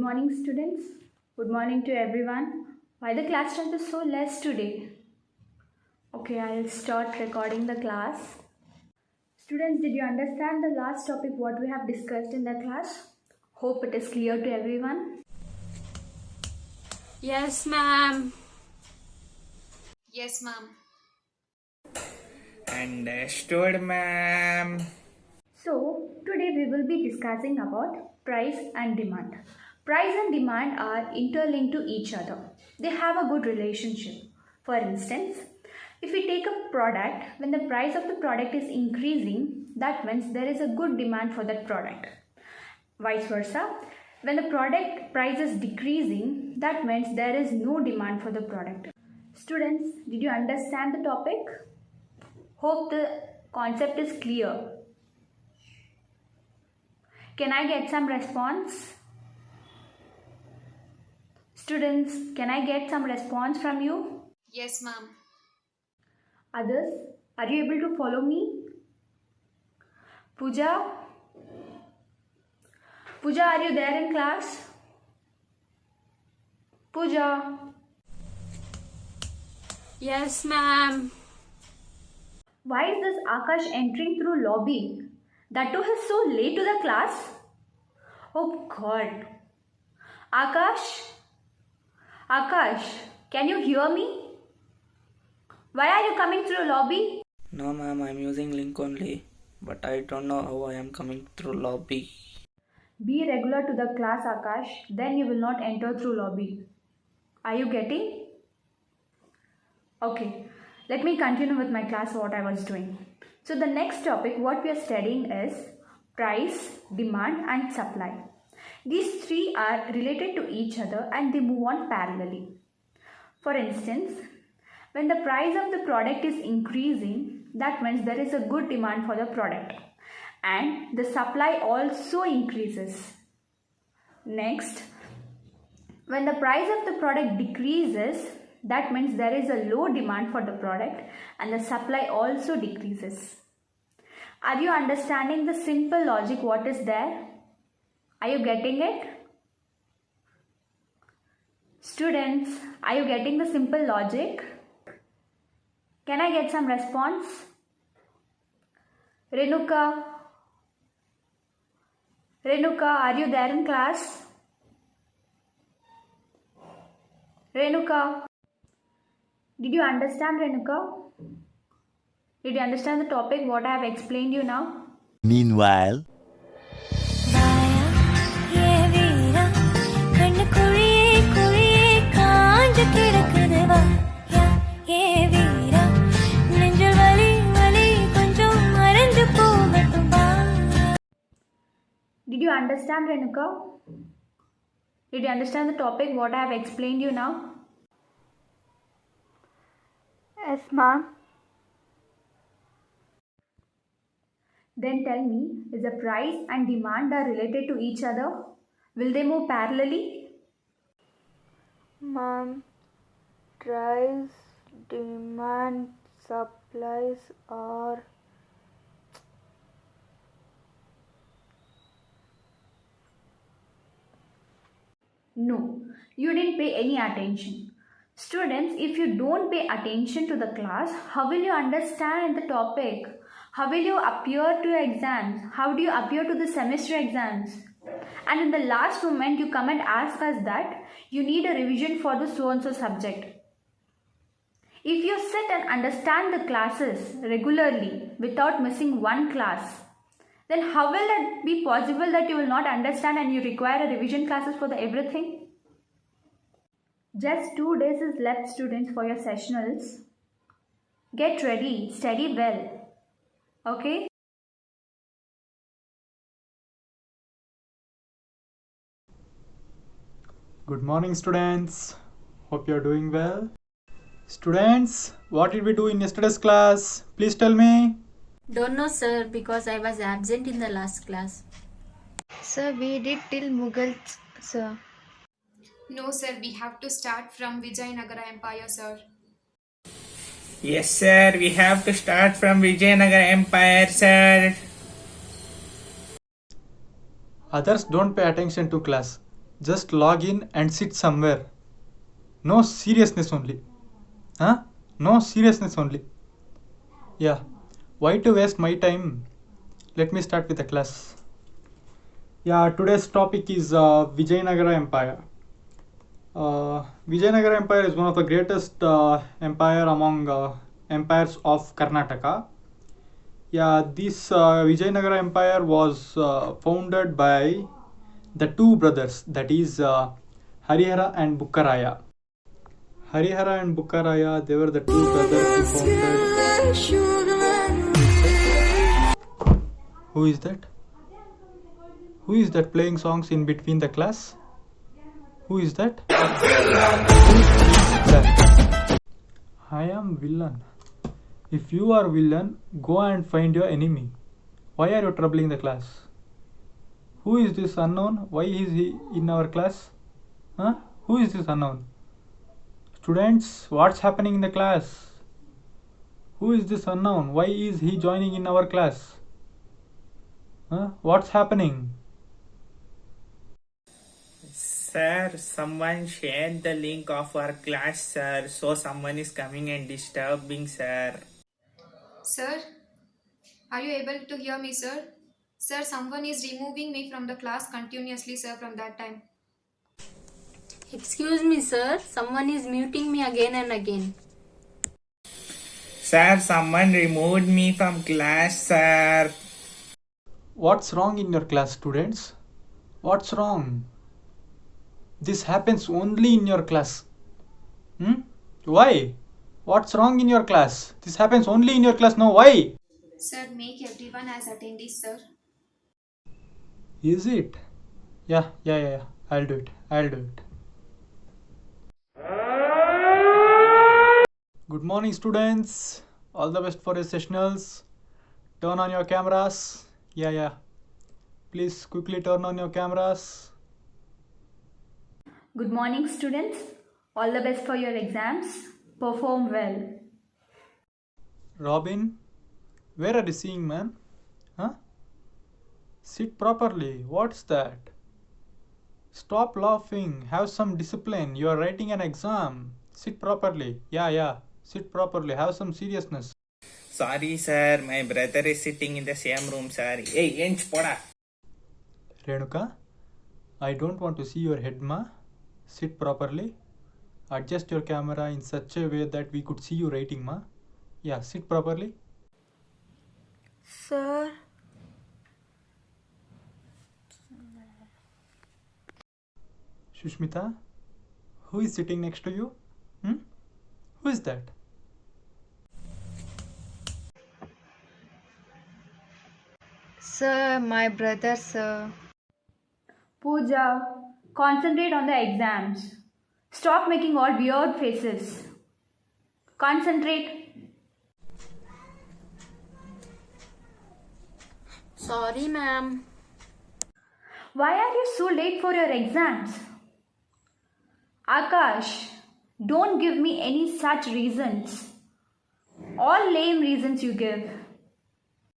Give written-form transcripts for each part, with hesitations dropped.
morning, students. Good morning to everyone. Why the class time is so less today? Okay, I'll start recording the class. Students, did you understand the last topic what we have discussed in the class? Hope it is clear to everyone. Yes, ma'am. Yes, ma'am. Understood, ma'am. So, today we will be discussing about price and demand. Price and demand are interlinked to each other. They have a good relationship. For instance, if we take a product, when the price of the product is increasing, that means there is a good demand for that product. Vice versa, when the product price is decreasing, that means there is no demand for the product. Students, did you understand the topic? Hope the concept is clear. Can I get some response? Students, can I get some response from you? Yes, ma'am. Others, are you able to follow me? Pooja? Pooja, are you there in class? Pooja? Yes, ma'am. Why is this Akash entering through lobby? That too is so late to the class? Oh God. Akash? Akash, can you hear me? Why are you coming through lobby? No, ma'am, I'm using link only, but I don't know how I am coming through lobby. Be regular to the class, Akash, then you will not enter through lobby. Are you getting? Okay, let me continue with my class what I was doing. So the next topic what we are studying is price, demand and supply. These three are related to each other and they move on parallelly. For instance, when the price of the product is increasing, that means there is a good demand for the product and the supply also increases. Next, when the price of the product decreases, that means there is a low demand for the product and the supply also decreases. Are you understanding the simple logic what is there? Are you getting it? Students, are you getting the simple logic? Can I get some response? Renuka? Renuka, are you there in class? Renuka? Did you understand, Renuka? Did you understand the topic what I have explained you now? Meanwhile, Did you understand, Renuka? Did you understand the topic what I have explained you now? Yes, ma'am. Then tell me, is the price and demand are related to each other? Will they move parallelly? Ma'am, price, demand, supplies are... No, you didn't pay any attention. Students, if you don't pay attention to the class, how will you understand the topic? How will you appear to your exams? How do you appear to the semester exams? And in the last moment, you come and ask us that you need a revision for the so-and-so subject. If you sit and understand the classes regularly without missing one class, then how will it be possible that you will not understand and you require a revision classes for the everything? Just 2 days is left, students, for your sessionals. Get ready, study well. Okay? Good morning, students. Hope you are doing well. Students, what did we do in yesterday's class? Please tell me. Don't know, sir, because I was absent in the last class. Sir, we did till Mughals, sir. No, sir, we have to start from Vijayanagara Empire, sir. Yes, sir, we have to start from Vijayanagar Empire, sir. Others don't pay attention to class. Just log in and sit somewhere. No seriousness only. Huh? No seriousness only. Yeah. Why to waste my time? Let me start with the class. Yeah, today's topic is Vijayanagara Empire. Vijayanagara Empire is one of the greatest empire among empires of Karnataka. Yeah, this Vijayanagara Empire was founded by the two brothers, that is Harihara and Bukkaraya. Harihara and Bukkaraya, they were the two brothers who founded. Who is that? Who is that playing songs in between the class? Who is that? I am villain. If you are villain, go and find your enemy. Why are you troubling the class? Who is this unknown? Why is he in our class? Huh? Who is this unknown? Students, what's happening in the class? Who is this unknown? Why is he joining in our class? Huh? What's happening? Sir, someone shared the link of our class, sir. So someone is coming and disturbing, sir. Sir, are you able to hear me, sir? Sir, someone is removing me from the class continuously, sir, from that time. Excuse me, sir. Someone is muting me again and again. Sir, someone removed me from class, sir. What's wrong in your class, students? What's wrong? This happens only in your class. Why? What's wrong in your class? This happens only in your class. No, why? Sir, make everyone as attendees, sir. Is it? Yeah. I'll do it. Good morning, students. All the best for your sessionals. Turn on your cameras. Yeah. Please quickly turn on your cameras. Good morning, students. All the best for your exams. Perform well. Robin, where are you seeing, man? Huh? Sit properly. What's that? Stop laughing. Have some discipline. You are writing an exam. Sit properly. Yeah. Sit properly. Have some seriousness. Sorry, sir. My brother is sitting in the same room, sir. Hey, inch poda. Renuka, I don't want to see your head, ma. Sit properly. Adjust your camera in such a way that we could see you writing, ma. Yeah, sit properly. Sir, Shushmita, who is sitting next to you? Who is that? sir, my brother, sir. Pooja, concentrate on the exams. Stop making all weird faces. Concentrate. Sorry, ma'am. Why are you so late for your exams? Akash, don't give me any such reasons. All lame reasons you give.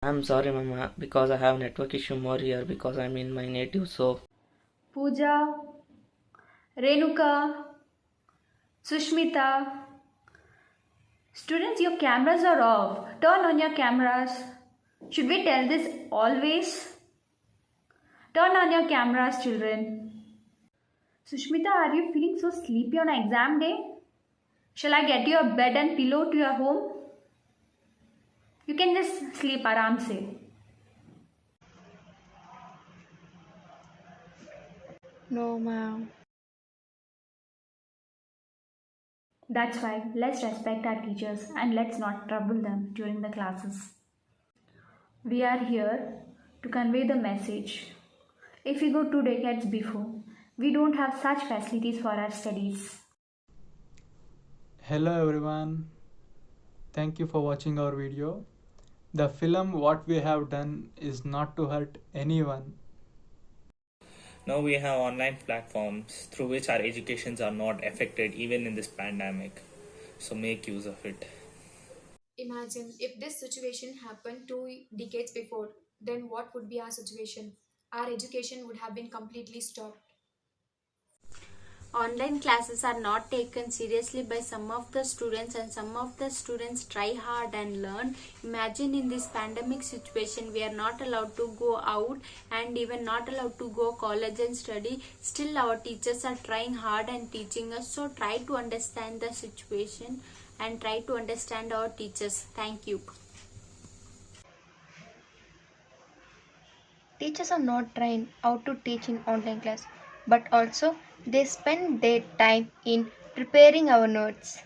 I'm sorry, Mama, because I have network issue more here because I'm in my native. So Pooja, Renuka, Sushmita. Students, your cameras are off. Turn on your cameras. Should we tell this always? Turn on your cameras, children. Sushmita, are you feeling so sleepy on exam day? Shall I get you a bed and pillow to your home? You can just sleep aram se. No, ma'am. That's why let's respect our teachers and let's not trouble them during the classes. We are here to convey the message. If we go 2 decades before, we don't have such facilities for our studies. Hello everyone. Thank you for watching our video. The film what we have done is not to hurt anyone. Now we have online platforms through which our educations are not affected even in this pandemic. So make use of it. Imagine if this situation happened 2 decades before, then what would be our situation? Our education would have been completely stopped. Online classes are not taken seriously by some of the students, and some of the students try hard and learn. Imagine in this pandemic situation, we are not allowed to go out and even not allowed to go college and study. Still our teachers are trying hard and teaching us. So try to understand the situation and try to understand our teachers. Thank you. Teachers are not trained how to teach in online class, but also they spend their time in preparing our notes.